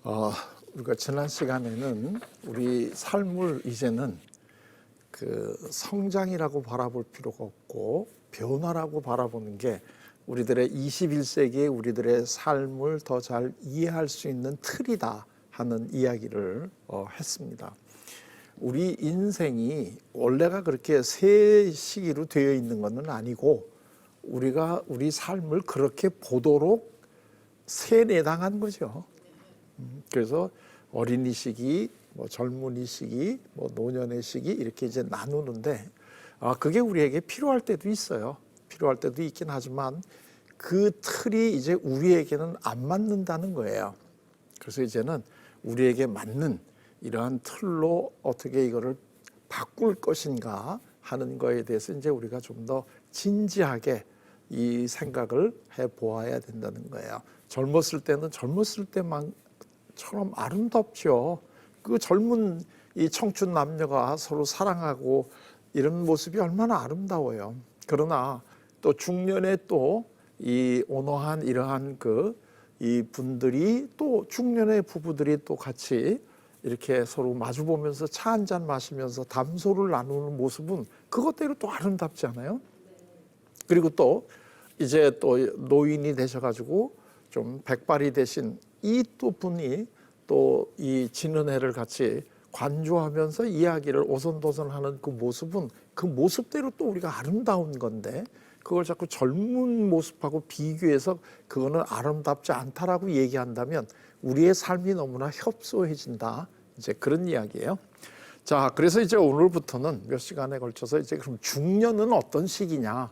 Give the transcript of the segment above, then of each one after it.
어, 우리가 지난 시간에는 우리 삶을 이제는 그 성장이라고 바라볼 필요가 없고 변화라고 바라보는 게 우리들의 21세기의 우리들의 삶을 더 잘 이해할 수 있는 틀이다 하는 이야기를 했습니다. 우리 인생이 원래가 그렇게 세 시기로 되어 있는 것은 아니고 우리가 우리 삶을 그렇게 보도록 세뇌당한 거죠. 그래서 어린이 시기, 젊은이 시기, 노년의 시기 이렇게 이제 나누는데 그게 우리에게 필요할 때도 있어요. 필요할 때도 있긴 하지만 그 틀이 이제 우리에게는 안 맞는다는 거예요. 그래서 이제는 우리에게 맞는 이러한 틀로 어떻게 이거를 바꿀 것인가 하는 거에 대해서 이제 우리가 좀 더 진지하게 이 생각을 해 보아야 된다는 거예요. 젊었을 때는 젊었을 때만처럼 아름답죠. 그 젊은 이 청춘 남녀가 서로 사랑하고 이런 모습이 얼마나 아름다워요. 그러나 또 중년에 또 이 온화한 이러한 이 분들이 또 중년의 부부들이 또 같이 이렇게 서로 마주 보면서 차 한 잔 마시면서 담소를 나누는 모습은 그것대로 또 아름답지 않아요? 그리고 또 이제 또 노인이 되셔가지고 좀 백발이 되신 이 또 분이 또 이 지는 해를 같이 관조하면서 이야기를 오손도손하는 그 모습은 그 모습대로 또 우리가 아름다운 건데 그걸 자꾸 젊은 모습하고 비교해서 그거는 아름답지 않다라고 얘기한다면 우리의 삶이 너무나 협소해진다. 이제 그런 이야기예요. 자, 그래서 이제 오늘부터는 몇 시간에 걸쳐서 이제 그럼 중년은 어떤 시기냐?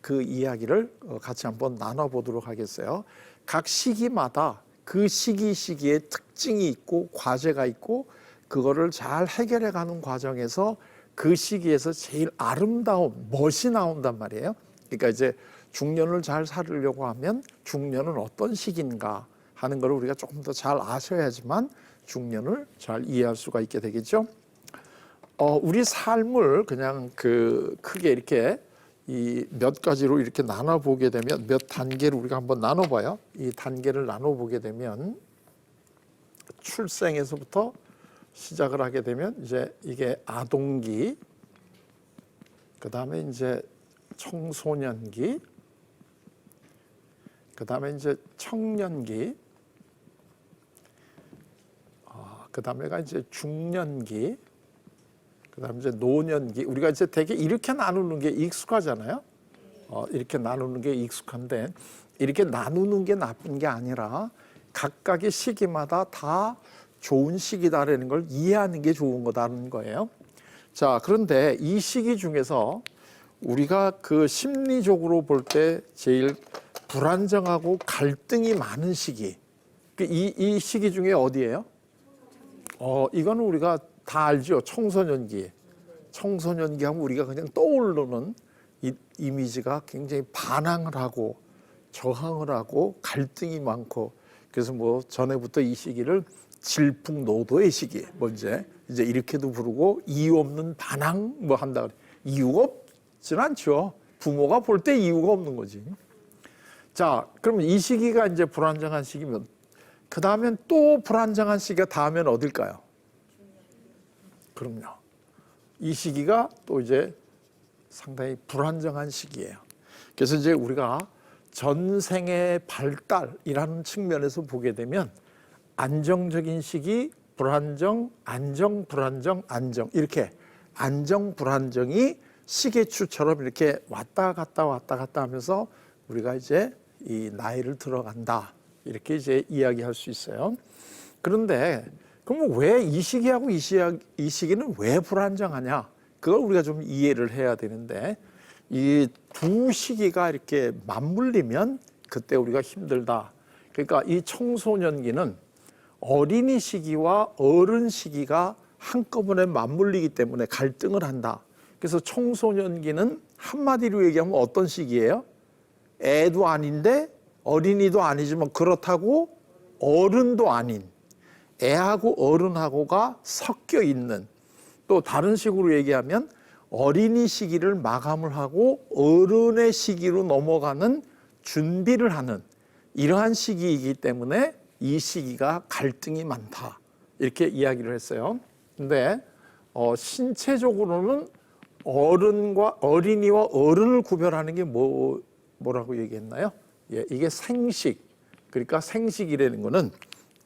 그 이야기를 같이 한번 나눠보도록 하겠어요. 각 시기마다 그 시기에 특징이 있고 과제가 있고 그거를 잘 해결해가는 과정에서 그 시기에서 제일 아름다운 멋이 나온단 말이에요. 그러니까 이제 중년을 잘 살으려고 하면 중년은 어떤 시기인가 하는 걸 우리가 조금 더 잘 아셔야지만 중년을 잘 이해할 수가 있게 되겠죠. 우리 삶을 그냥 크게 이렇게 이 몇 가지로 이렇게 나눠보게 되면 몇 단계를 우리가 한번 나눠봐요. 이 단계를 나눠보게 되면 출생에서부터 시작을 하게 되면 이제 이게 아동기, 그 다음에 이제 청소년기, 그 다음에 이제 청년기, 그 다음에가 이제 중년기, 그 다음에 이제 노년기. 우리가 이제 되게 이렇게 나누는 게 익숙하잖아요. 이렇게 나누는 게 익숙한데 이렇게 나누는 게 나쁜 게 아니라 각각의 시기마다 다 좋은 시기다라는 걸 이해하는 게 좋은 거다는 거예요. 자, 그런데 이 시기 중에서 우리가 그 심리적으로 볼 때 제일 불안정하고 갈등이 많은 시기. 이 시기 중에 어디예요? 이거는 우리가 다 알죠. 청소년기. 청소년기 하면 우리가 그냥 떠오르는 이미지가 굉장히 반항을 하고 저항을 하고 갈등이 많고 그래서 전에부터 이 시기를 질풍노도의 시기, 이제 이렇게도 부르고 이유 없는 반항 한다 그래. 이유가 없진 않죠. 부모가 볼 때 이유가 없는 거지. 자, 그러면 이 시기가 이제 불안정한 시기면 그 다음엔 또 불안정한 시기가 다음엔 어딜까요? 그럼요. 이 시기가 또 이제 상당히 불안정한 시기예요. 그래서 이제 우리가 전생의 발달이라는 측면에서 보게 되면 안정적인 시기, 불안정, 안정, 불안정, 안정 이렇게 안정, 불안정이 시계추처럼 이렇게 왔다 갔다 하면서 우리가 이제 이 나이를 들어간다 이렇게 이제 이야기할 수 있어요. 그런데 그럼 왜 이 시기하고 이 시기는 왜 불안정하냐? 그걸 우리가 좀 이해를 해야 되는데 이 두 시기가 이렇게 맞물리면 그때 우리가 힘들다. 그러니까 이 청소년기는 어린이 시기와 어른 시기가 한꺼번에 맞물리기 때문에 갈등을 한다. 그래서 청소년기는 한마디로 얘기하면 어떤 시기예요? 애도 아닌데 어린이도 아니지만 그렇다고 어른도 아닌 애하고 어른하고가 섞여 있는 또 다른 식으로 얘기하면 어린이 시기를 마감을 하고 어른의 시기로 넘어가는 준비를 하는 이러한 시기이기 때문에 이 시기가 갈등이 많다. 이렇게 이야기를 했어요. 근데 신체적으로는 어린이와 어른을 구별하는 게 뭐라고 얘기했나요? 예, 이게 생식. 그러니까 생식이라는 거는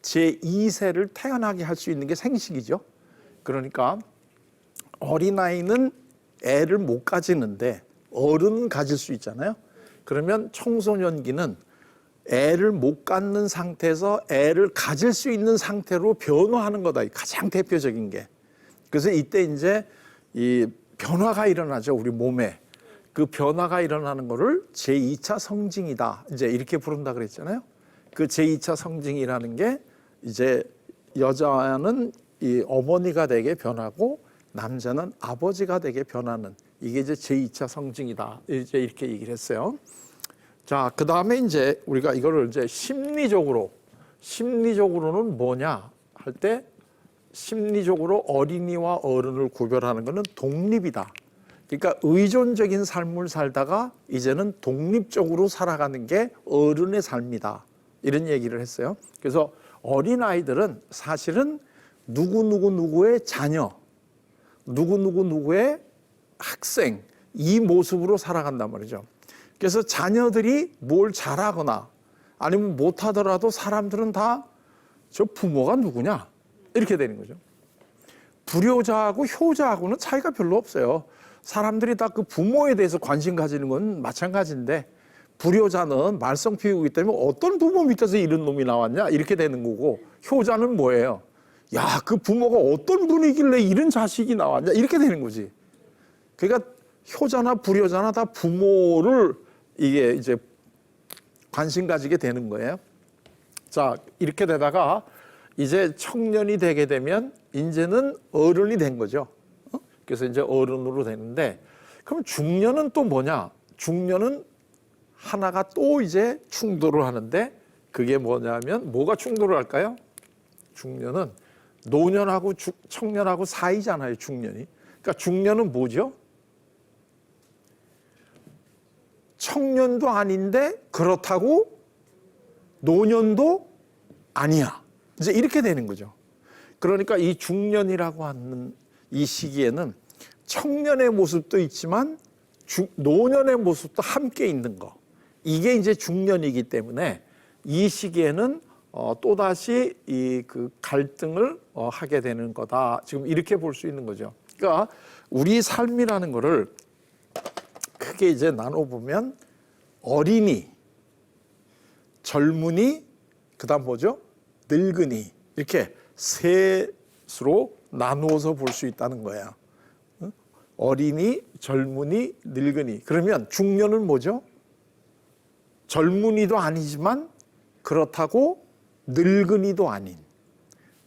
제2세를 태어나게 할 수 있는 게 생식이죠. 그러니까 어린아이는 애를 못 가지는데 어른은 가질 수 있잖아요. 그러면 청소년기는 애를 못 갖는 상태에서 애를 가질 수 있는 상태로 변화하는 거다. 가장 대표적인 게. 그래서 이때 이제 이 변화가 일어나죠. 우리 몸에. 그 변화가 일어나는 거를 제2차 성징이다. 이제 이렇게 부른다 그랬잖아요. 그 제2차 성징이라는 게 이제 여자는 이 어머니가 되게 변하고 남자는 아버지가 되게 변하는, 이게 이제 제2차 성징이다. 이제 이렇게 얘기를 했어요. 자, 그 다음에 이제 우리가 이거를 이제 심리적으로는 뭐냐 할 때, 심리적으로 어린이와 어른을 구별하는 것은 독립이다. 그러니까 의존적인 삶을 살다가 이제는 독립적으로 살아가는 게 어른의 삶이다. 이런 얘기를 했어요. 그래서 어린아이들은 사실은 누구의 자녀, 누구의 학생, 이 모습으로 살아간단 말이죠. 그래서 자녀들이 뭘 잘하거나 아니면 못하더라도 사람들은 다 저 부모가 누구냐 이렇게 되는 거죠. 불효자하고 효자하고는 차이가 별로 없어요. 사람들이 다 그 부모에 대해서 관심 가지는 건 마찬가지인데, 불효자는 말썽 피우기 때문에 어떤 부모 밑에서 이런 놈이 나왔냐 이렇게 되는 거고, 효자는 뭐예요? 야, 그 부모가 어떤 분이길래 이런 자식이 나왔냐 이렇게 되는 거지. 그러니까 효자나 불효자나 다 부모를 이게 이제 관심 가지게 되는 거예요. 자, 이렇게 되다가 이제 청년이 되게 되면 이제는 어른이 된 거죠. 그래서 이제 어른으로 되는데, 그럼 중년은 또 뭐냐? 중년은 하나가 또 이제 충돌을 하는데, 그게 뭐냐면 뭐가 충돌을 할까요? 중년은 노년하고 청년하고 사이잖아요, 중년이. 그러니까 중년은 뭐죠? 청년도 아닌데 그렇다고 노년도 아니야. 이제 이렇게 되는 거죠. 그러니까 이 중년이라고 하는 이 시기에는 청년의 모습도 있지만 노년의 모습도 함께 있는 거. 이게 이제 중년이기 때문에 이 시기에는 또다시 이 그 갈등을 하게 되는 거다. 지금 이렇게 볼 수 있는 거죠. 그러니까 우리 삶이라는 거를 크게 이제 나눠보면 어린이, 젊은이, 그다음 뭐죠? 늙은이, 이렇게 셋으로 나누어서 볼 수 있다는 거야. 어린이, 젊은이, 늙은이. 그러면 중년은 뭐죠? 젊은이도 아니지만 그렇다고 늙은이도 아닌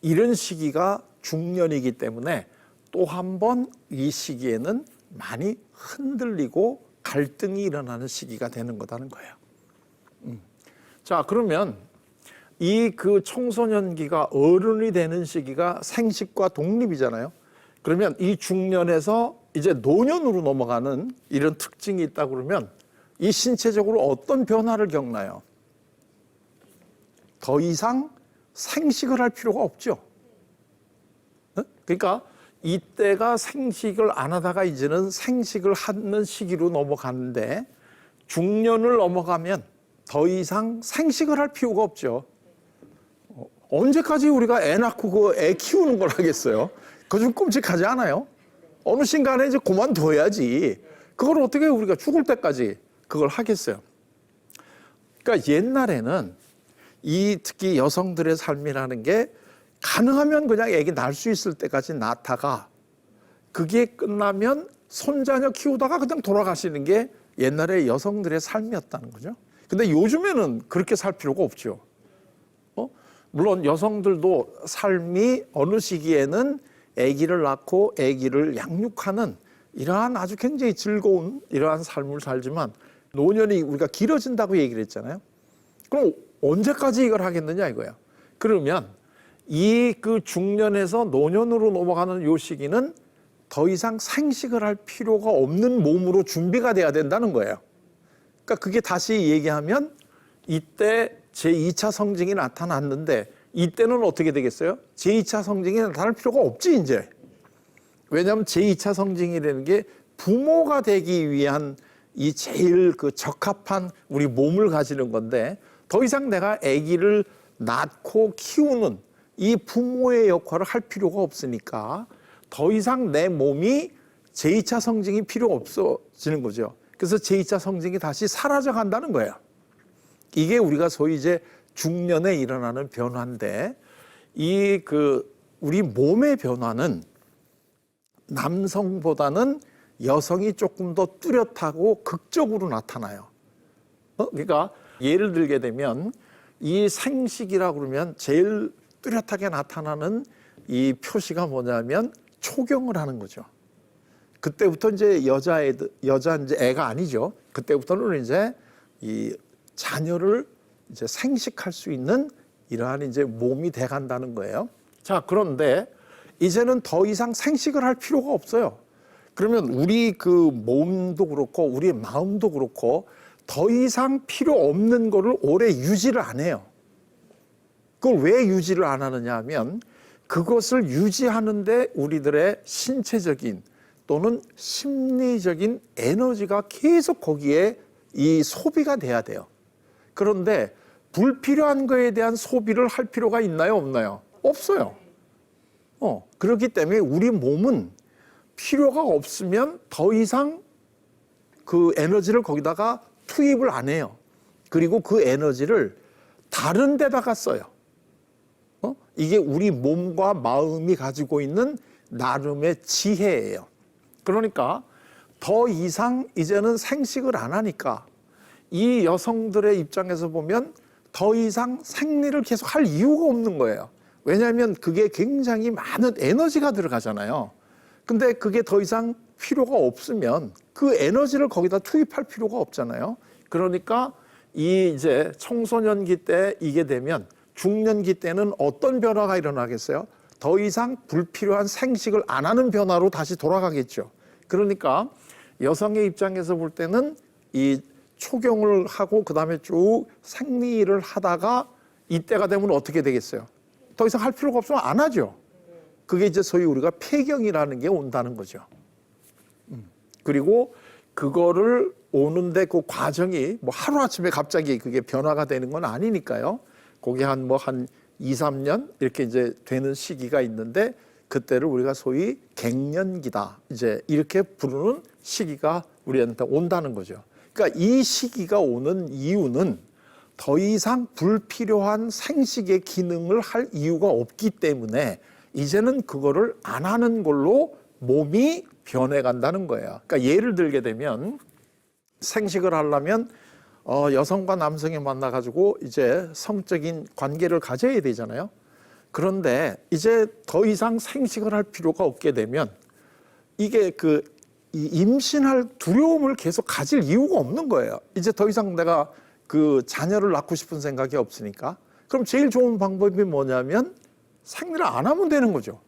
이런 시기가 중년이기 때문에 또 한 번 이 시기에는 많이 흔들리고 갈등이 일어나는 시기가 되는 거다는 거예요. 자, 그러면 이 그 청소년기가 어른이 되는 시기가 생식과 독립이잖아요. 그러면 이 중년에서 이제 노년으로 넘어가는 이런 특징이 있다 그러면 이 신체적으로 어떤 변화를 겪나요? 더 이상 생식을 할 필요가 없죠. 그러니까 이때가 생식을 안 하다가 이제는 생식을 하는 시기로 넘어가는데, 중년을 넘어가면 더 이상 생식을 할 필요가 없죠. 언제까지 우리가 애 낳고 그 애 키우는 걸 하겠어요? 그거 좀 끔찍하지 않아요? 어느 순간에 이제 그만둬야지. 그걸 어떻게 우리가 죽을 때까지 그걸 하겠어요? 그러니까 옛날에는 이 특히 여성들의 삶이라는 게 가능하면 그냥 애기 낳을 수 있을 때까지 낳다가 그게 끝나면 손자녀 키우다가 그냥 돌아가시는 게 옛날의 여성들의 삶이었다는 거죠. 근데 요즘에는 그렇게 살 필요가 없죠. 물론 여성들도 삶이 어느 시기에는 아기를 낳고 아기를 양육하는 이러한 아주 굉장히 즐거운 이러한 삶을 살지만, 노년이 우리가 길어진다고 얘기를 했잖아요. 그럼 언제까지 이걸 하겠느냐 이거야. 그러면 이 그 중년에서 노년으로 넘어가는 요 시기는 더 이상 생식을 할 필요가 없는 몸으로 준비가 돼야 된다는 거예요. 그러니까 그게 다시 얘기하면 이때 제2차 성징이 나타났는데 이때는 어떻게 되겠어요? 제2차 성징이 나타날 필요가 없지 이제. 왜냐하면 제2차 성징이라는 게 부모가 되기 위한 이 제일 그 적합한 우리 몸을 가지는 건데 더 이상 내가 아기를 낳고 키우는 이 부모의 역할을 할 필요가 없으니까 더 이상 내 몸이 제2차 성징이 필요 없어지는 거죠. 그래서 제2차 성징이 다시 사라져 간다는 거예요. 이게 우리가 소위 이제 중년에 일어나는 변화인데 이 우리 몸의 변화는 남성보다는 여성이 조금 더 뚜렷하고 극적으로 나타나요. 그러니까 예를 들게 되면 이 생식이라고 그러면 제일 뚜렷하게 나타나는 이 표시가 뭐냐면 초경을 하는 거죠. 그때부터 이제 여자 이제 애가 아니죠. 그때부터는 이제 이 자녀를 이제 생식할 수 있는 이러한 이제 몸이 돼간다는 거예요. 자, 그런데 이제는 더 이상 생식을 할 필요가 없어요. 그러면 우리 그 몸도 그렇고 우리의 마음도 그렇고 더 이상 필요 없는 거를 오래 유지를 안 해요. 그걸 왜 유지를 안 하느냐 하면 그것을 유지하는데 우리들의 신체적인 또는 심리적인 에너지가 계속 거기에 이 소비가 돼야 돼요. 그런데 불필요한 거에 대한 소비를 할 필요가 있나요? 없나요? 없어요. 그렇기 때문에 우리 몸은 필요가 없으면 더 이상 그 에너지를 거기다가 투입을 안 해요. 그리고 그 에너지를 다른 데다가 써요. 이게 우리 몸과 마음이 가지고 있는 나름의 지혜예요. 그러니까 더 이상 이제는 생식을 안 하니까 이 여성들의 입장에서 보면 더 이상 생리를 계속 할 이유가 없는 거예요. 왜냐하면 그게 굉장히 많은 에너지가 들어가잖아요. 근데 그게 더 이상 필요가 없으면 그 에너지를 거기다 투입할 필요가 없잖아요. 그러니까 이 이제 청소년기 때 이게 되면 중년기 때는 어떤 변화가 일어나겠어요? 더 이상 불필요한 생식을 안 하는 변화로 다시 돌아가겠죠. 그러니까 여성의 입장에서 볼 때는 이 초경을 하고 그다음에 쭉 생리를 하다가 이때가 되면 어떻게 되겠어요? 더 이상 할 필요가 없으면 안 하죠. 그게 이제 소위 우리가 폐경이라는 게 온다는 거죠. 그리고 그거를 오는데 그 과정이 뭐 하루아침에 갑자기 그게 변화가 되는 건 아니니까요. 그게 한 2, 3년 이렇게 이제 되는 시기가 있는데 그때를 우리가 소위 갱년기다. 이제 이렇게 부르는 시기가 우리한테 온다는 거죠. 그러니까 이 시기가 오는 이유는 더 이상 불필요한 생식의 기능을 할 이유가 없기 때문에 이제는 그거를 안 하는 걸로 몸이 변해간다는 거예요. 그러니까 예를 들게 되면 생식을 하려면 여성과 남성이 만나가지고 이제 성적인 관계를 가져야 되잖아요. 그런데 이제 더 이상 생식을 할 필요가 없게 되면 이게 이 임신할 두려움을 계속 가질 이유가 없는 거예요. 이제 더 이상 내가 그 자녀를 낳고 싶은 생각이 없으니까. 그럼 제일 좋은 방법이 뭐냐면 생리를 안 하면 되는 거죠.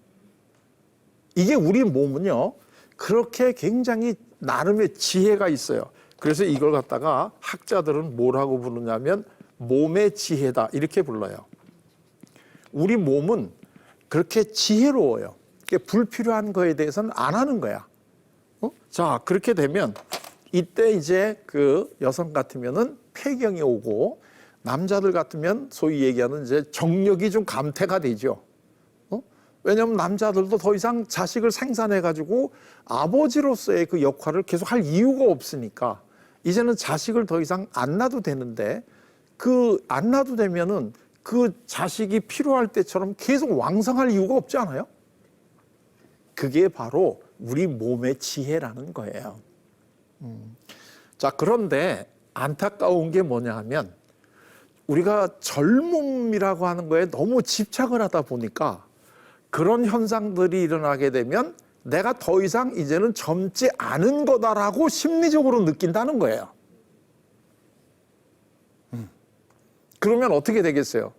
이게 우리 몸은요, 그렇게 굉장히 나름의 지혜가 있어요. 그래서 이걸 갖다가 학자들은 뭐라고 부르냐면 몸의 지혜다 이렇게 불러요. 우리 몸은 그렇게 지혜로워요. 불필요한 거에 대해서는 안 하는 거야. 자, 그렇게 되면 이때 이제 그 여성 같으면은 폐경이 오고 남자들 같으면 소위 얘기하는 이제 정력이 좀 감퇴가 되죠. 왜냐하면 남자들도 더 이상 자식을 생산해가지고 아버지로서의 그 역할을 계속 할 이유가 없으니까 이제는 자식을 더 이상 안 낳아도 되는데 그 안 낳아도 되면은 그 자식이 필요할 때처럼 계속 왕성할 이유가 없지 않아요? 그게 바로 우리 몸의 지혜라는 거예요. 자, 그런데 안타까운 게 뭐냐 하면 우리가 젊음이라고 하는 거에 너무 집착을 하다 보니까 그런 현상들이 일어나게 되면 내가 더 이상 이제는 젊지 않은 거다라고 심리적으로 느낀다는 거예요. 그러면 어떻게 되겠어요?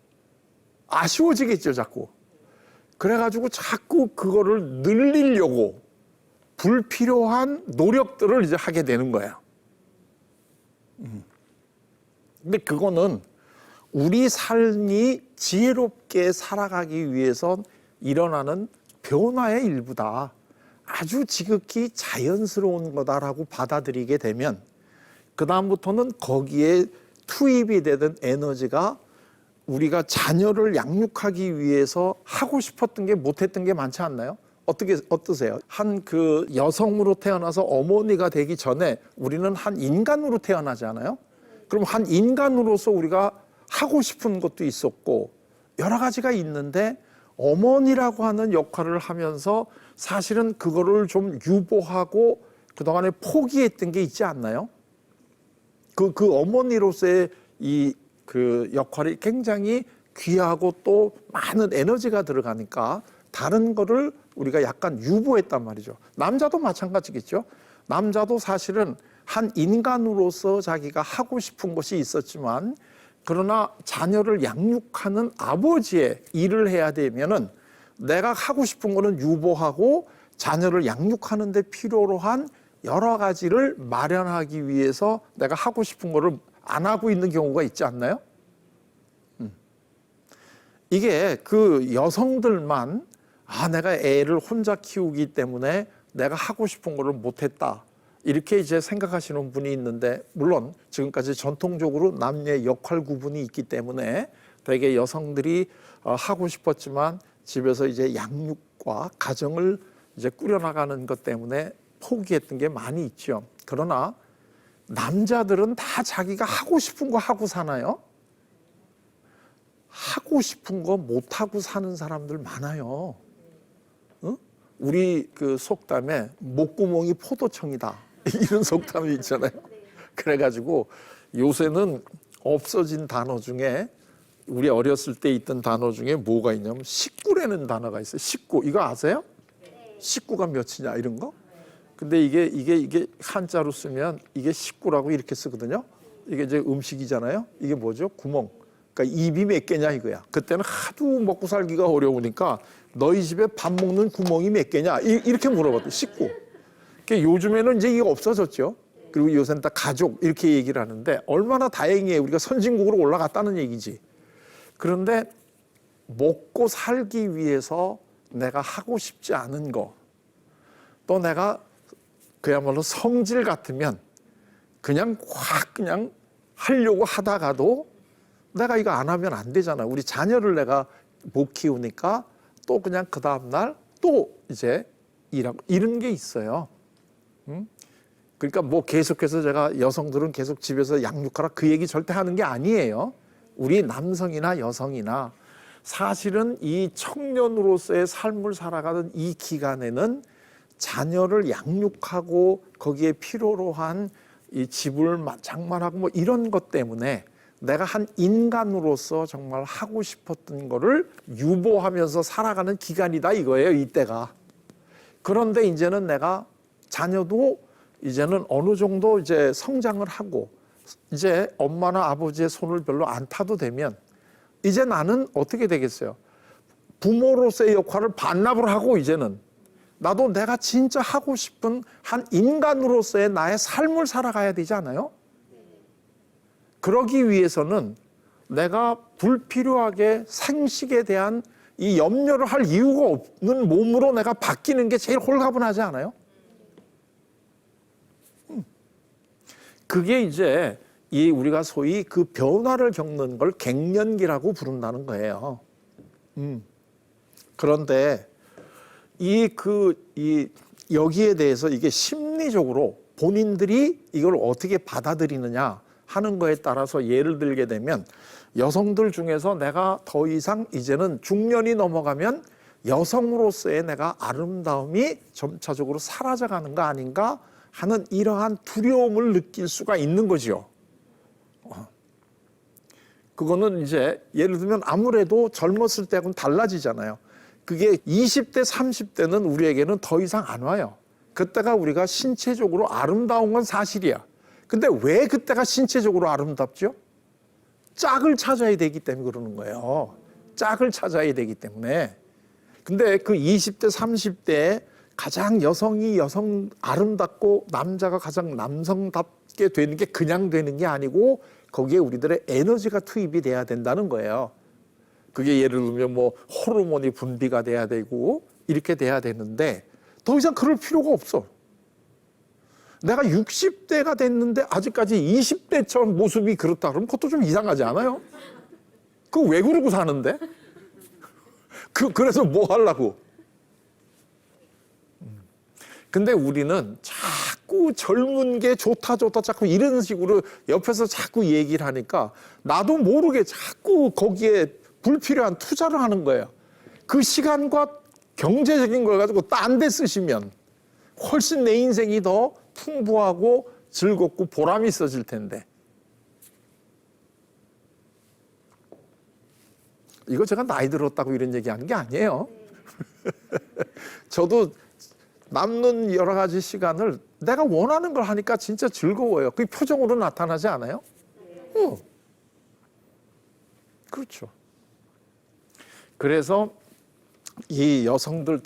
아쉬워지겠죠, 자꾸. 그래가지고 자꾸 그거를 늘리려고 불필요한 노력들을 이제 하게 되는 거예요. 근데 그거는 우리 삶이 지혜롭게 살아가기 위해선 일어나는 변화의 일부다. 아주 지극히 자연스러운 거다라고 받아들이게 되면 그다음부터는 거기에 투입이 되던 에너지가 우리가 자녀를 양육하기 위해서 하고 싶었던 게 못했던 게 많지 않나요? 어떠세요? 한 그 여성으로 태어나서 어머니가 되기 전에 우리는 한 인간으로 태어나지 않아요? 그럼 한 인간으로서 우리가 하고 싶은 것도 있었고 여러 가지가 있는데 어머니라고 하는 역할을 하면서 사실은 그거를 좀 유보하고 그동안에 포기했던 게 있지 않나요? 그 어머니로서의 그 역할이 굉장히 귀하고 또 많은 에너지가 들어가니까 다른 거를 우리가 약간 유보했단 말이죠. 남자도 마찬가지겠죠. 남자도 사실은 한 인간으로서 자기가 하고 싶은 것이 있었지만 그러나 자녀를 양육하는 아버지의 일을 해야 되면은 내가 하고 싶은 거는 유보하고 자녀를 양육하는 데 필요로 한 여러 가지를 마련하기 위해서 내가 하고 싶은 거를 안 하고 있는 경우가 있지 않나요? 이게 그 여성들만 내가 애를 혼자 키우기 때문에 내가 하고 싶은 거를 못했다. 이렇게 이제 생각하시는 분이 있는데 물론 지금까지 전통적으로 남녀의 역할 구분이 있기 때문에 되게 여성들이 하고 싶었지만 집에서 이제 양육과 가정을 이제 꾸려나가는 것 때문에 포기했던 게 많이 있죠. 그러나 남자들은 다 자기가 하고 싶은 거 하고 사나요? 하고 싶은 거 못하고 사는 사람들 많아요. 응? 우리 그 속담에 목구멍이 포도청이다 이런 속담이 있잖아요. 그래가지고 요새는 없어진 단어 중에 우리 어렸을 때 있던 단어 중에 뭐가 있냐면 식구라는 단어가 있어요. 식구 이거 아세요? 식구가 몇이냐 이런 거? 근데 이게 한자로 쓰면 이게 식구라고 이렇게 쓰거든요. 이게 이제 음식이잖아요. 이게 뭐죠? 구멍. 그러니까 입이 몇 개냐 이거야. 그때는 하도 먹고 살기가 어려우니까 너희 집에 밥 먹는 구멍이 몇 개냐 이렇게 물어봤대. 식구. 그러니까 요즘에는 이제 이게 없어졌죠. 그리고 요새는 다 가족 이렇게 얘기를 하는데 얼마나 다행이에요. 우리가 선진국으로 올라갔다는 얘기지. 그런데 먹고 살기 위해서 내가 하고 싶지 않은 거, 또 내가 그야말로 성질 같으면 그냥 확 그냥 하려고 하다가도 내가 이거 안 하면 안 되잖아. 우리 자녀를 내가 못 키우니까 또 그냥 그 다음날 또 이제 일하고 이런 게 있어요. 그러니까 뭐 계속해서 제가 여성들은 계속 집에서 양육하라 그 얘기 절대 하는 게 아니에요. 우리 남성이나 여성이나 사실은 이 청년으로서의 삶을 살아가는 이 기간에는 자녀를 양육하고 거기에 필요로 한 이 집을 장만하고 뭐 이런 것 때문에 내가 한 인간으로서 정말 하고 싶었던 거를 유보하면서 살아가는 기간이다 이거예요, 이때가. 그런데 이제는 내가 자녀도 이제는 어느 정도 이제 성장을 하고 이제 엄마나 아버지의 손을 별로 안 타도 되면 이제 나는 어떻게 되겠어요? 부모로서의 역할을 반납을 하고 이제는 나도 내가 진짜 하고 싶은 한 인간으로서의 나의 삶을 살아가야 되지 않아요? 그러기 위해서는 내가 불필요하게 생식에 대한 이 염려를 할 이유가 없는 몸으로 내가 바뀌는 게 제일 홀가분하지 않아요? 그게 이제 이 우리가 소위 그 변화를 겪는 걸 갱년기라고 부른다는 거예요. 그런데 여기에 대해서 이게 심리적으로 본인들이 이걸 어떻게 받아들이느냐 하는 거에 따라서 예를 들게 되면 여성들 중에서 내가 더 이상 이제는 중년이 넘어가면 여성으로서의 내가 아름다움이 점차적으로 사라져가는 거 아닌가 하는 이러한 두려움을 느낄 수가 있는 거죠. 그거는 이제 예를 들면 아무래도 젊었을 때하고는 달라지잖아요. 그게 20대, 30대는 우리에게는 더 이상 안 와요. 그때가 우리가 신체적으로 아름다운 건 사실이야. 근데 왜 그때가 신체적으로 아름답죠? 짝을 찾아야 되기 때문에 그러는 거예요. 짝을 찾아야 되기 때문에. 근데 그 20대, 30대에 가장 여성이 아름답고 남자가 가장 남성답게 되는 게 그냥 되는 게 아니고 거기에 우리들의 에너지가 투입이 돼야 된다는 거예요. 그게 예를 들면 뭐 호르몬이 분비가 돼야 되고 이렇게 돼야 되는데 더 이상 그럴 필요가 없어. 내가 60대가 됐는데 아직까지 20대처럼 모습이 그렇다 그러면 그것도 좀 이상하지 않아요? 그거 왜 그러고 사는데? 그래서 뭐 하려고? 근데 우리는 자꾸 젊은 게 좋다 자꾸 이런 식으로 옆에서 자꾸 얘기를 하니까 나도 모르게 자꾸 거기에 불필요한 투자를 하는 거예요. 그 시간과 경제적인 걸 가지고 딴 데 쓰시면 훨씬 내 인생이 더 풍부하고 즐겁고 보람이 있어질 텐데. 이거 제가 나이 들었다고 이런 얘기하는 게 아니에요. 저도 남는 여러 가지 시간을 내가 원하는 걸 하니까 진짜 즐거워요. 그게 표정으로 나타나지 않아요? 그렇죠. 그래서 이 여성들은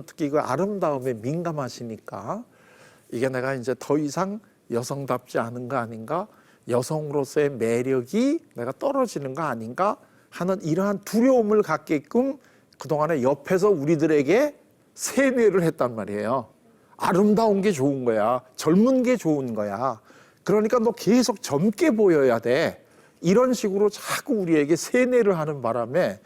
특히 그 아름다움에 민감하시니까 이게 내가 이제 더 이상 여성답지 않은 거 아닌가? 여성으로서의 매력이 내가 떨어지는 거 아닌가? 하는 이러한 두려움을 갖게끔 그동안에 옆에서 우리들에게 세뇌를 했단 말이에요. 아름다운 게 좋은 거야. 젊은 게 좋은 거야. 그러니까 너 계속 젊게 보여야 돼. 이런 식으로 자꾸 우리에게 세뇌를 하는 바람에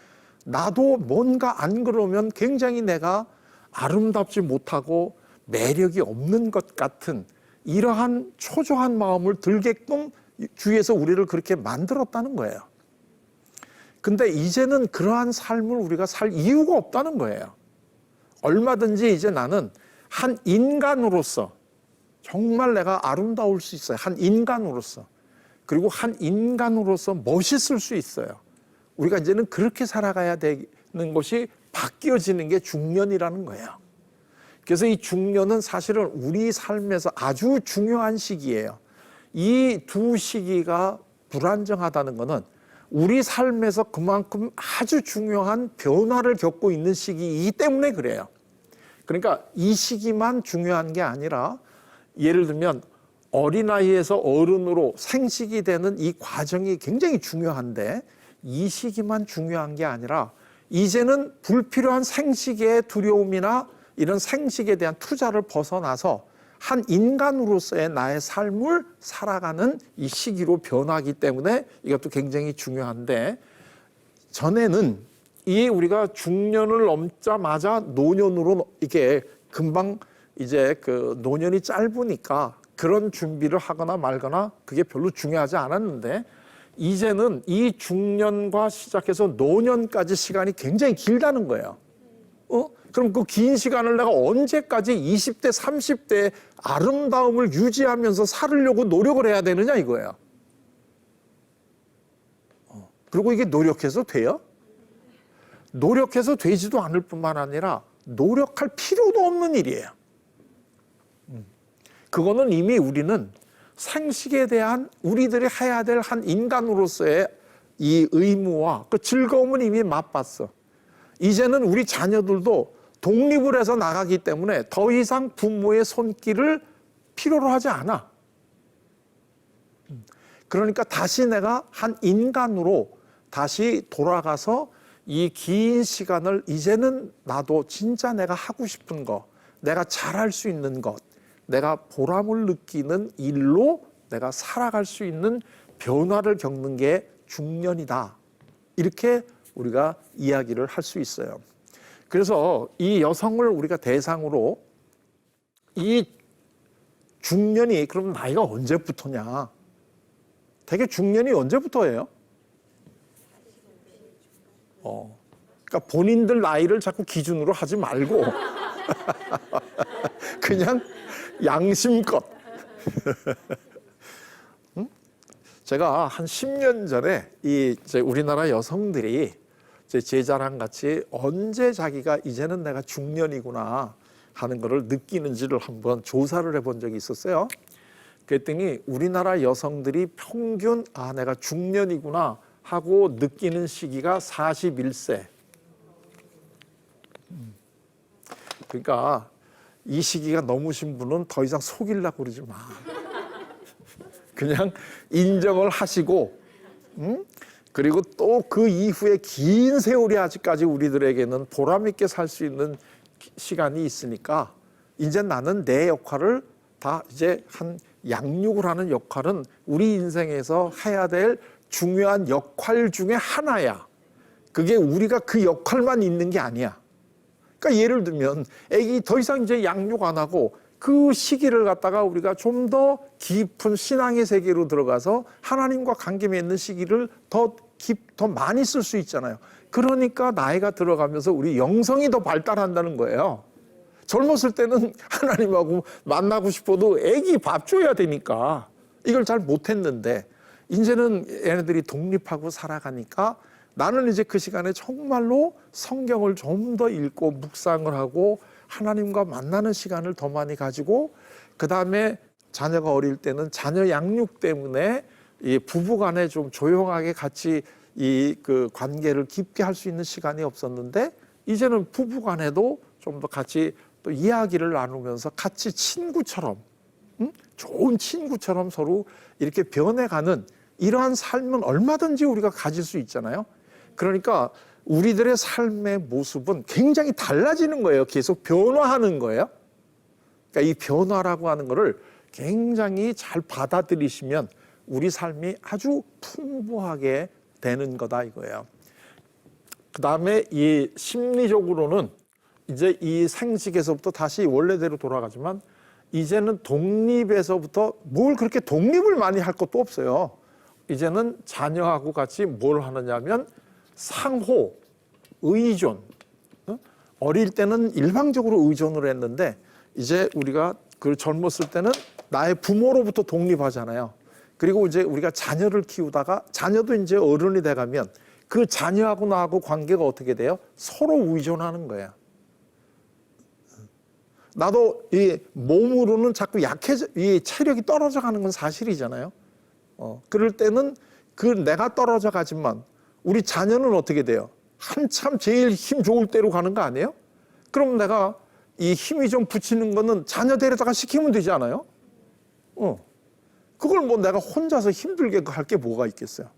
나도 뭔가 안 그러면 굉장히 내가 아름답지 못하고 매력이 없는 것 같은 이러한 초조한 마음을 들게끔 주위에서 우리를 그렇게 만들었다는 거예요. 근데 이제는 그러한 삶을 우리가 살 이유가 없다는 거예요. 얼마든지 이제 나는 한 인간으로서 정말 내가 아름다울 수 있어요. 한 인간으로서. 그리고 한 인간으로서 멋있을 수 있어요. 우리가 이제는 그렇게 살아가야 되는 것이 바뀌어지는 게 중년이라는 거예요. 그래서 이 중년은 사실은 우리 삶에서 아주 중요한 시기예요. 이 두 시기가 불안정하다는 것은 우리 삶에서 그만큼 아주 중요한 변화를 겪고 있는 시기이기 때문에 그래요. 그러니까 이 시기만 중요한 게 아니라 예를 들면 어린아이에서 어른으로 생식이 되는 이 과정이 굉장히 중요한데 이 시기만 중요한 게 아니라 이제는 불필요한 생식의 두려움이나 이런 생식에 대한 투자를 벗어나서 한 인간으로서의 나의 삶을 살아가는 이 시기로 변하기 때문에 이것도 굉장히 중요한데 전에는 이 우리가 중년을 넘자마자 노년으로 이렇게 금방 이제 그 노년이 짧으니까 그런 준비를 하거나 말거나 그게 별로 중요하지 않았는데 이제는 이 중년과 시작해서 노년까지 시간이 굉장히 길다는 거예요. 그럼 그 긴 시간을 내가 언제까지 20대, 30대의 아름다움을 유지하면서 살으려고 노력을 해야 되느냐 이거예요. 그리고 이게 노력해서 돼요? 노력해서 되지도 않을 뿐만 아니라 노력할 필요도 없는 일이에요. 그거는 이미 우리는 생식에 대한 우리들이 해야 될 한 인간으로서의 이 의무와 그 즐거움은 이미 맛봤어. 이제는 우리 자녀들도 독립을 해서 나가기 때문에 더 이상 부모의 손길을 필요로 하지 않아. 그러니까 다시 내가 한 인간으로 다시 돌아가서 이 긴 시간을 이제는 나도 진짜 내가 하고 싶은 거, 내가 잘할 수 있는 것, 내가 보람을 느끼는 일로 내가 살아갈 수 있는 변화를 겪는 게 중년이다. 이렇게 우리가 이야기를 할 수 있어요. 그래서 이 여성을 우리가 대상으로 이 중년이 그럼 나이가 언제부터냐? 되게 중년이 언제부터예요? 그러니까 본인들 나이를 자꾸 기준으로 하지 말고 그냥 양심껏. 제가 한 10년 전에 우리나라 여성들이 제 자랑 같이 언제 자기가 이제는 내가 중년이구나 하는 거를 느끼는지를 한번 조사를 해본 적이 있었어요. 그랬더니 우리나라 여성들이 평균 내가 중년이구나 하고 느끼는 시기가 41세. 그러니까 이 시기가 넘으신 분은 더 이상 속이려고 그러지 마. 그냥 인정을 하시고, 그리고 또 그 이후에 긴 세월이 아직까지 우리들에게는 보람 있게 살 수 있는 시간이 있으니까 이제 나는 내 역할을 다 이제 한 양육을 하는 역할은 우리 인생에서 해야 될 중요한 역할 중에 하나야. 그게 우리가 그 역할만 있는 게 아니야. 그러니까 예를 들면 애기 더 이상 이제 양육 안 하고 그 시기를 갖다가 우리가 좀 더 깊은 신앙의 세계로 들어가서 하나님과 관계 맺는 시기를 더 많이 쓸 수 있잖아요. 그러니까 나이가 들어가면서 우리 영성이 더 발달한다는 거예요. 젊었을 때는 하나님하고 만나고 싶어도 애기 밥 줘야 되니까 이걸 잘 못했는데 이제는 얘네들이 독립하고 살아가니까 나는 이제 그 시간에 정말로 성경을 좀 더 읽고 묵상을 하고 하나님과 만나는 시간을 더 많이 가지고 그 다음에 자녀가 어릴 때는 자녀 양육 때문에 이 부부간에 좀 조용하게 같이 그 관계를 깊게 할 수 있는 시간이 없었는데 이제는 부부간에도 좀 더 같이 또 이야기를 나누면서 같이 친구처럼 좋은 친구처럼 서로 이렇게 변해가는 이러한 삶은 얼마든지 우리가 가질 수 있잖아요. 그러니까 우리들의 삶의 모습은 굉장히 달라지는 거예요. 계속 변화하는 거예요. 그러니까 이 변화라고 하는 거를 굉장히 잘 받아들이시면 우리 삶이 아주 풍부하게 되는 거다 이거예요. 그 다음에 이 심리적으로는 이제 이 생식에서부터 다시 원래대로 돌아가지만 이제는 독립에서부터 뭘 그렇게 독립을 많이 할 것도 없어요. 이제는 자녀하고 같이 뭘 하느냐면 상호, 의존. 어릴 때는 일방적으로 의존을 했는데 이제 우리가 그 젊었을 때는 나의 부모로부터 독립하잖아요. 그리고 이제 우리가 자녀를 키우다가 자녀도 이제 어른이 돼가면 그 자녀하고 나하고 관계가 어떻게 돼요? 서로 의존하는 거야. 나도 이 몸으로는 자꾸 이 체력이 떨어져 가는 건 사실이잖아요. 그럴 때는 그 내가 떨어져 가지만 우리 자녀는 어떻게 돼요? 한참 제일 힘 좋을 때로 가는 거 아니에요? 그럼 내가 이 힘이 좀 붙이는 거는 자녀 데려다가 시키면 되지 않아요? 그걸 뭐 내가 혼자서 힘들게 할 게 뭐가 있겠어요?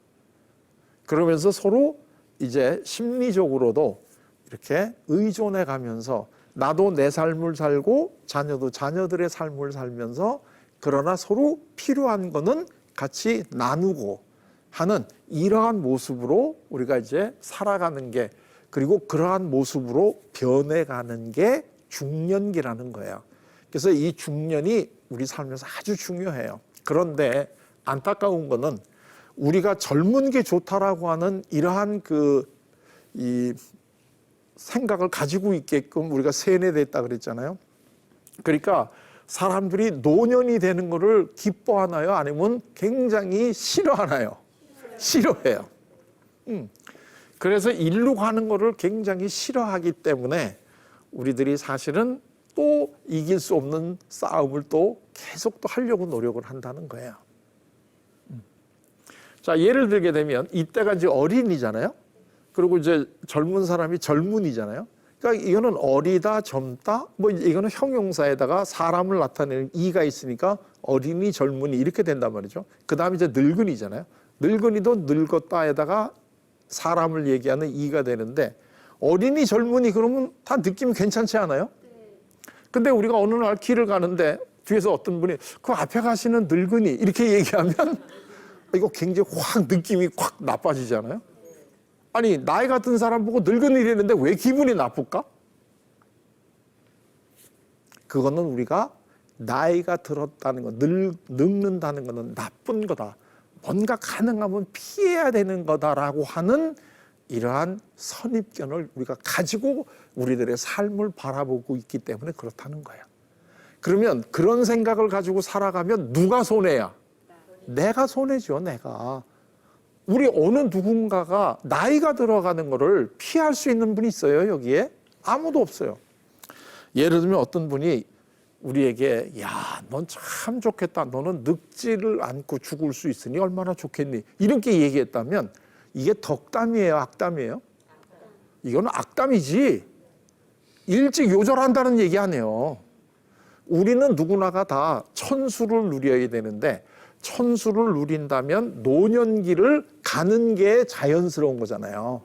그러면서 서로 이제 심리적으로도 이렇게 의존해 가면서 나도 내 삶을 살고 자녀도 자녀들의 삶을 살면서 그러나 서로 필요한 거는 같이 나누고 하는 이러한 모습으로 우리가 이제 살아가는 게 그리고 그러한 모습으로 변해가는 게 중년기라는 거예요. 그래서 이 중년이 우리 삶에서 아주 중요해요. 그런데 안타까운 거는 우리가 젊은 게 좋다라고 하는 이러한 이 생각을 가지고 있게끔 우리가 세뇌됐다 그랬잖아요. 그러니까 사람들이 노년이 되는 거를 기뻐하나요? 아니면 굉장히 싫어하나요? 싫어해요. 그래서 일로 가는 거를 굉장히 싫어하기 때문에 우리들이 사실은 또 이길 수 없는 싸움을 또 계속 또 하려고 노력을 한다는 거예요. 자, 예를 들게 되면 이때가 이제 어린이잖아요. 그리고 이제 젊은 사람이 젊은이잖아요. 그러니까 이거는 어리다, 젊다, 뭐 이거는 형용사에다가 사람을 나타내는 이가 있으니까 어린이, 젊은이 이렇게 된단 말이죠. 그 다음에 이제 늙은이잖아요. 늙은이도 늙었다에다가 사람을 얘기하는 이가 되는데 어린이, 젊은이 그러면 다 느낌이 괜찮지 않아요? 근데 우리가 어느 날 길을 가는데 뒤에서 어떤 분이 그 앞에 가시는 늙은이 이렇게 얘기하면 이거 굉장히 확 느낌이 확 나빠지잖아요. 아니 나이 같은 사람 보고 늙은이라는데 왜 기분이 나쁠까? 그거는 우리가 나이가 들었다는 거, 늙는다는 거는 나쁜 거다. 뭔가 가능하면 피해야 되는 거다라고 하는 이러한 선입견을 우리가 가지고 우리들의 삶을 바라보고 있기 때문에 그렇다는 거야. 그러면 그런 생각을 가지고 살아가면 누가 손해야? 내가 손해죠, 내가. 우리 어느 누군가가 나이가 들어가는 거를 피할 수 있는 분이 있어요, 여기에? 아무도 없어요. 예를 들면 어떤 분이 우리에게 야, 넌 참 좋겠다. 너는 늙지를 않고 죽을 수 있으니 얼마나 좋겠니? 이렇게 얘기했다면 이게 덕담이에요, 악담이에요? 이거는 악담이지. 일찍 요절한다는 얘기 아니에요. 우리는 누구나가 다 천수를 누려야 되는데 천수를 누린다면 노년기를 가는 게 자연스러운 거잖아요.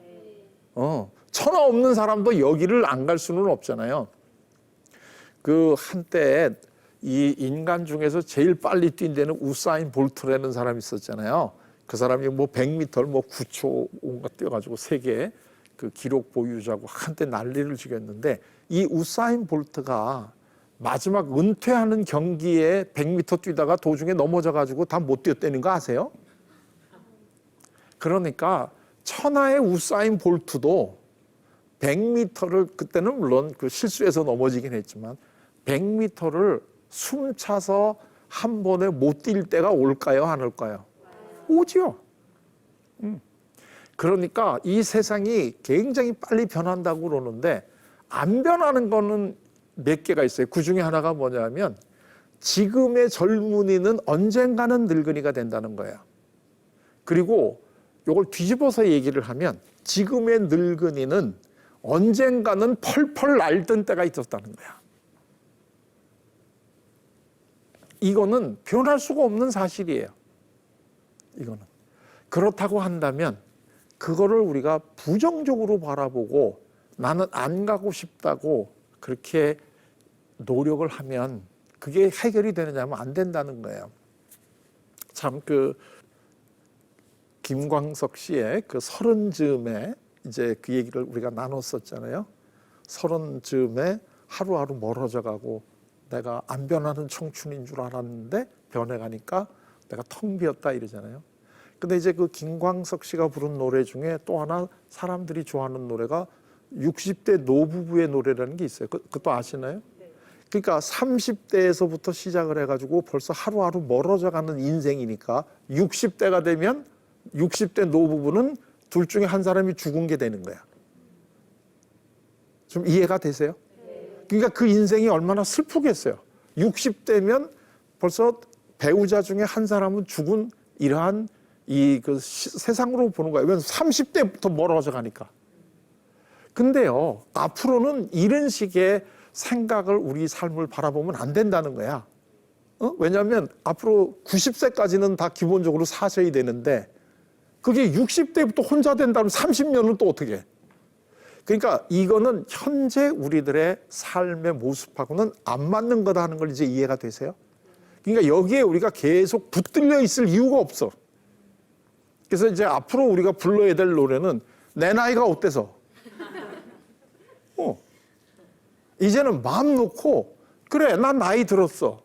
천하 없는 사람도 여기를 안 갈 수는 없잖아요. 그 한때 이 인간 중에서 제일 빨리 뛴 데는 우사인 볼트라는 사람이 있었잖아요. 그 사람이 뭐 100m를 뭐 9초 온가 뛰어가지고 세계 그 기록 보유자고 한때 난리를 죽였는데, 이 우사인 볼트가 마지막 은퇴하는 경기에 100m 뛰다가 도중에 넘어져가지고 다 못 뛰었다는 거 아세요? 그러니까 천하의 우사인 볼트도 100m를, 그때는 물론 그 실수해서 넘어지긴 했지만 100m를 숨차서 한 번에 못 뛸 때가 올까요, 안 올까요? 오지요. 그러니까 이 세상이 굉장히 빨리 변한다고 그러는데, 안 변하는 거는 몇 개가 있어요. 그 중에 하나가 뭐냐면, 지금의 젊은이는 언젠가는 늙은이가 된다는 거예요. 그리고 이걸 뒤집어서 얘기를 하면, 지금의 늙은이는 언젠가는 펄펄 날던 때가 있었다는 거야. 이거는 변할 수가 없는 사실이에요. 이거는. 그렇다고 한다면 그거를 우리가 부정적으로 바라보고 나는 안 가고 싶다고 그렇게 노력을 하면 그게 해결이 되느냐면 안 된다는 거예요. 참 그 김광석 씨의 그 30즈음에 이제 그 얘기를 우리가 나눴었잖아요. 30즈음에 하루하루 멀어져 가고 내가 안 변하는 청춘인 줄 알았는데 변해가니까 내가 텅 비었다 이러잖아요. 근데 이제 그 김광석 씨가 부른 노래 중에 또 하나 사람들이 좋아하는 노래가 60대 노부부의 노래라는 게 있어요. 그것도 아시나요? 그러니까 30대에서부터 시작을 해가지고 벌써 하루하루 멀어져 가는 인생이니까 60대가 되면 60대 노부부는 둘 중에 한 사람이 죽은 게 되는 거야. 좀 이해가 되세요? 그러니까 그 인생이 얼마나 슬프겠어요. 60대면 벌써 배우자 중에 한 사람은 죽은 이러한 그 세상으로 보는 거예요. 왜냐하면 30대부터 멀어져 가니까. 근데요, 앞으로는 이런 식의 생각을 우리 삶을 바라보면 안 된다는 거야. 왜냐하면 앞으로 90세까지는 다 기본적으로 사셔야 되는데, 그게 60대부터 혼자 된다면 30년은 또 어떻게 해? 그러니까 이거는 현재 우리들의 삶의 모습하고는 안 맞는 거다 하는 걸 이제 이해가 되세요? 그러니까 여기에 우리가 계속 붙들려 있을 이유가 없어. 그래서 이제 앞으로 우리가 불러야 될 노래는 내 나이가 어때서? 이제는 마음 놓고, 그래, 난 나이 들었어.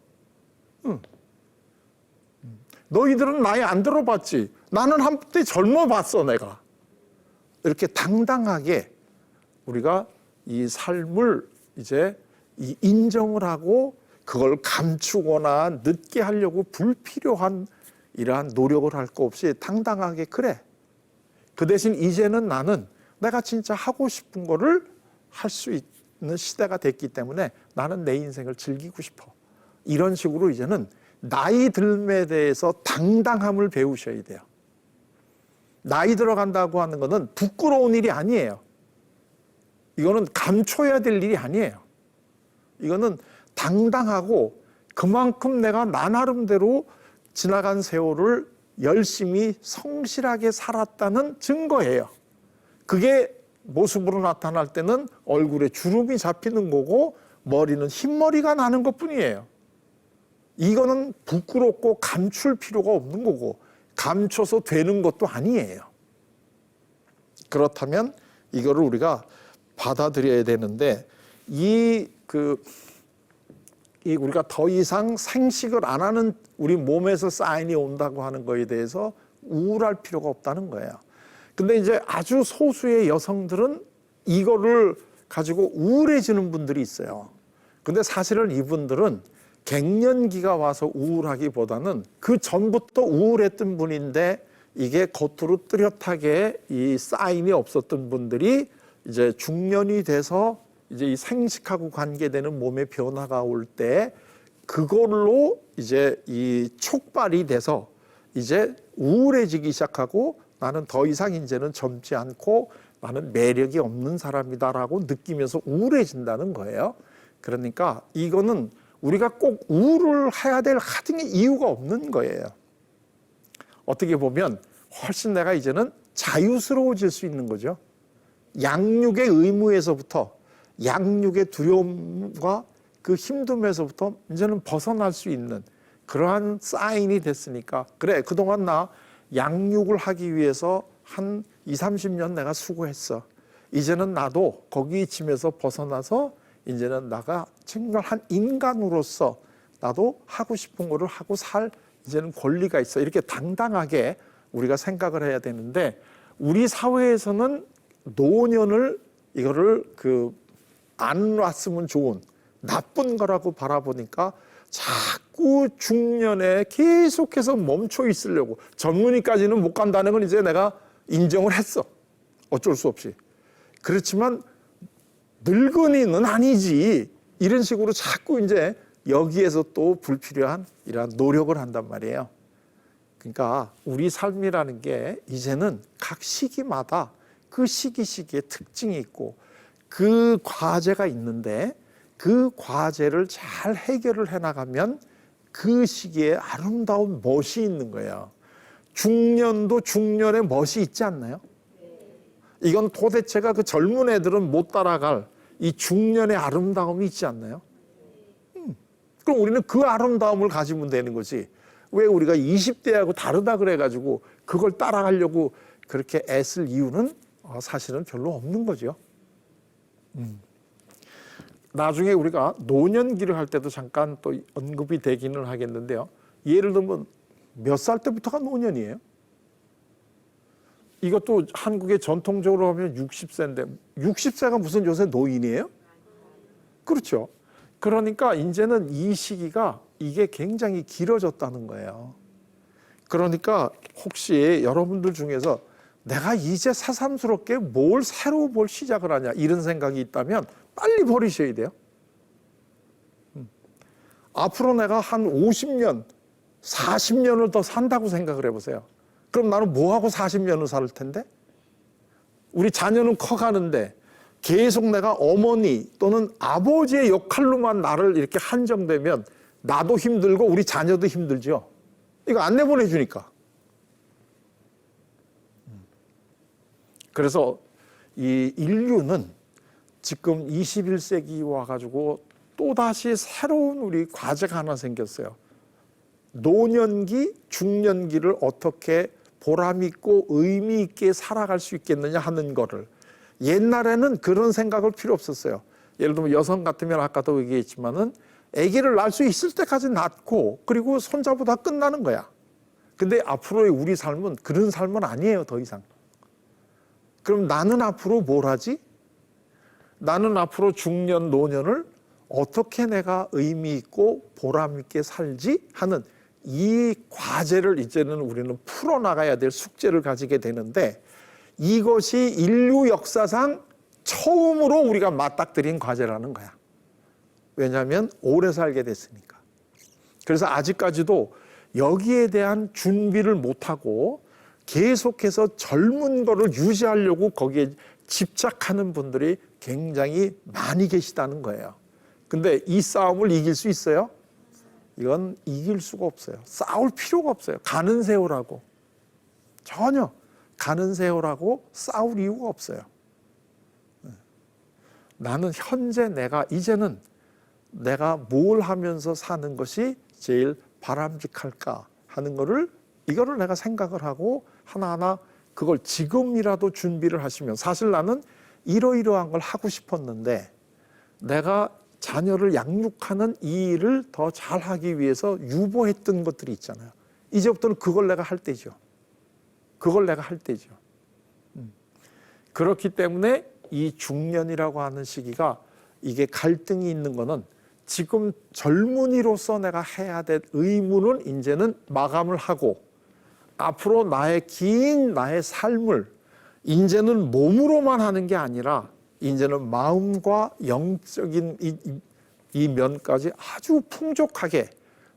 너희들은 나이 안 들어봤지. 나는 한때 젊어봤어, 내가. 이렇게 당당하게 우리가 이 삶을 이제 인정을 하고 그걸 감추거나 늦게 하려고 불필요한 이러한 노력을 할 거 없이 당당하게, 그래, 그 대신 이제는 나는 내가 진짜 하고 싶은 거를 할 수 있는 시대가 됐기 때문에 나는 내 인생을 즐기고 싶어. 이런 식으로 이제는 나이 들음에 대해서 당당함을 배우셔야 돼요. 나이 들어간다고 하는 거는 부끄러운 일이 아니에요. 이거는 감춰야 될 일이 아니에요. 이거는 당당하고 그만큼 내가 나 나름대로 지나간 세월을 열심히 성실하게 살았다는 증거예요. 그게 모습으로 나타날 때는 얼굴에 주름이 잡히는 거고 머리는 흰머리가 나는 것뿐이에요. 이거는 부끄럽고 감출 필요가 없는 거고 감춰서 되는 것도 아니에요. 그렇다면 이거를 우리가 받아들여야 되는데, 우리가 더 이상 생식을 안 하는 우리 몸에서 사인이 온다고 하는 거에 대해서 우울할 필요가 없다는 거예요. 근데 이제 아주 소수의 여성들은 이거를 가지고 우울해지는 분들이 있어요. 근데 사실은 이분들은 갱년기가 와서 우울하기보다는 그 전부터 우울했던 분인데 이게 겉으로 뚜렷하게 이 사인이 없었던 분들이 이제 중년이 돼서 이제 이 생식하고 관계되는 몸의 변화가 올 때 그걸로 이제 이 촉발이 돼서 이제 우울해지기 시작하고, 나는 더 이상 이제는 젊지 않고 나는 매력이 없는 사람이다라고 느끼면서 우울해진다는 거예요. 그러니까 이거는 우리가 꼭 우울을 해야 될 하등의 이유가 없는 거예요. 어떻게 보면 훨씬 내가 이제는 자유스러워질 수 있는 거죠. 양육의 의무에서부터, 양육의 두려움과 그 힘듦에서부터 이제는 벗어날 수 있는 그러한 사인이 됐으니까, 그래, 그동안 나 양육을 하기 위해서 한 20, 30년 내가 수고했어. 이제는 나도 거기 짐에서 벗어나서 이제는 나가 정말 한 인간으로서 나도 하고 싶은 거를 하고 살 이제는 권리가 있어. 이렇게 당당하게 우리가 생각을 해야 되는데, 우리 사회에서는 노년을 이거를 안 왔으면 좋은 나쁜 거라고 바라보니까 자꾸 중년에 계속해서 멈춰 있으려고, 젊은이까지는 못 간다는 건 이제 내가 인정을 했어. 어쩔 수 없이. 그렇지만 늙은이는 아니지. 이런 식으로 자꾸 이제 여기에서 또 불필요한 이러한 노력을 한단 말이에요. 그러니까 우리 삶이라는 게 이제는 각 시기마다 그 시기의 특징이 있고 그 과제가 있는데, 그 과제를 잘 해결을 해나가면 그 시기에 아름다운 멋이 있는 거예요. 중년도 중년의 멋이 있지 않나요? 이건 도대체가 그 젊은 애들은 못 따라갈 이 중년의 아름다움이 있지 않나요? 그럼 우리는 그 아름다움을 가지면 되는 거지. 왜 우리가 20대하고 다르다 그래가지고 그걸 따라가려고 그렇게 애쓸 이유는 사실은 별로 없는 거죠. 나중에 우리가 노년기를 할 때도 잠깐 또 언급이 되기는 하겠는데요. 예를 들면 몇 살 때부터가 노년이에요? 이것도 한국의 전통적으로 하면 60세인데 60세가 무슨 요새 노인이에요? 그렇죠. 그러니까 이제는 이 시기가 이게 굉장히 길어졌다는 거예요. 그러니까 혹시 여러분들 중에서 내가 이제 새삼스럽게 새로 뭘 시작을 하냐 이런 생각이 있다면 빨리 버리셔야 돼요. 앞으로 내가 한 50년, 40년을 더 산다고 생각을 해보세요. 그럼 나는 뭐하고 40년을 살 텐데? 우리 자녀는 커가는데 계속 내가 어머니 또는 아버지의 역할로만 나를 이렇게 한정되면 나도 힘들고 우리 자녀도 힘들죠. 이거 안 내보내주니까. 그래서 이 인류는 지금 21세기 와가지고 또다시 새로운 우리 과제가 하나 생겼어요. 노년기, 중년기를 어떻게 보람있고 의미있게 살아갈 수 있겠느냐 하는 거를. 옛날에는 그런 생각을 필요 없었어요. 예를 들면 여성 같으면 아까도 얘기했지만은 아기를 낳을 수 있을 때까지 낳고 그리고 손자보다 끝나는 거야. 근데 앞으로의 우리 삶은 그런 삶은 아니에요, 더 이상. 그럼 나는 앞으로 뭘 하지? 나는 앞으로 중년, 노년을 어떻게 내가 의미 있고 보람 있게 살지 하는 이 과제를 이제는 우리는 풀어나가야 될 숙제를 가지게 되는데, 이것이 인류 역사상 처음으로 우리가 맞닥뜨린 과제라는 거야. 왜냐하면 오래 살게 됐으니까. 그래서 아직까지도 여기에 대한 준비를 못하고 계속해서 젊은 거를 유지하려고 거기에 집착하는 분들이 굉장히 많이 계시다는 거예요. 근데 이 싸움을 이길 수 있어요? 이건 이길 수가 없어요. 싸울 필요가 없어요. 가는 세월하고. 전혀 가는 세월하고 싸울 이유가 없어요. 나는 현재 이제는 내가 뭘 하면서 사는 것이 제일 바람직할까 하는 이거를 내가 생각을 하고 하나하나 그걸 지금이라도 준비를 하시면, 사실 나는 이러이러한 걸 하고 싶었는데 내가 자녀를 양육하는 이 일을 더 잘하기 위해서 유보했던 것들이 있잖아요. 이제부터는 그걸 내가 할 때죠. 그걸 내가 할 때죠. 그렇기 때문에 이 중년이라고 하는 시기가 이게 갈등이 있는 거는 지금 젊은이로서 내가 해야 될 의무는 이제는 마감을 하고 앞으로 나의 삶을 이제는 몸으로만 하는 게 아니라 이제는 마음과 영적인 이 면까지 아주 풍족하게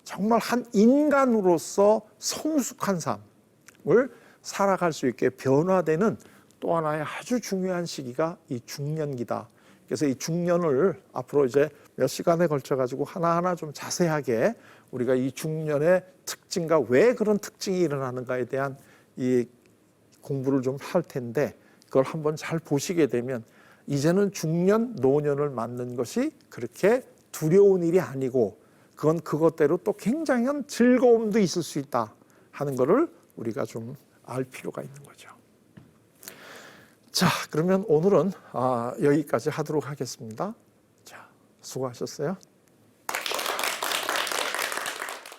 정말 한 인간으로서 성숙한 삶을 살아갈 수 있게 변화되는 또 하나의 아주 중요한 시기가 이 중년기다. 그래서 이 중년을 앞으로 이제 몇 시간에 걸쳐 가지고 하나하나 좀 자세하게 우리가 이 중년의 특징과 왜 그런 특징이 일어나는가에 대한 이 공부를 좀 할 텐데, 그걸 한번 잘 보시게 되면 이제는 중년, 노년을 맞는 것이 그렇게 두려운 일이 아니고, 그건 그것대로 또 굉장한 즐거움도 있을 수 있다 하는 것을 우리가 좀 알 필요가 있는 거죠. 자, 그러면 오늘은 여기까지 하도록 하겠습니다. 자, 수고하셨어요.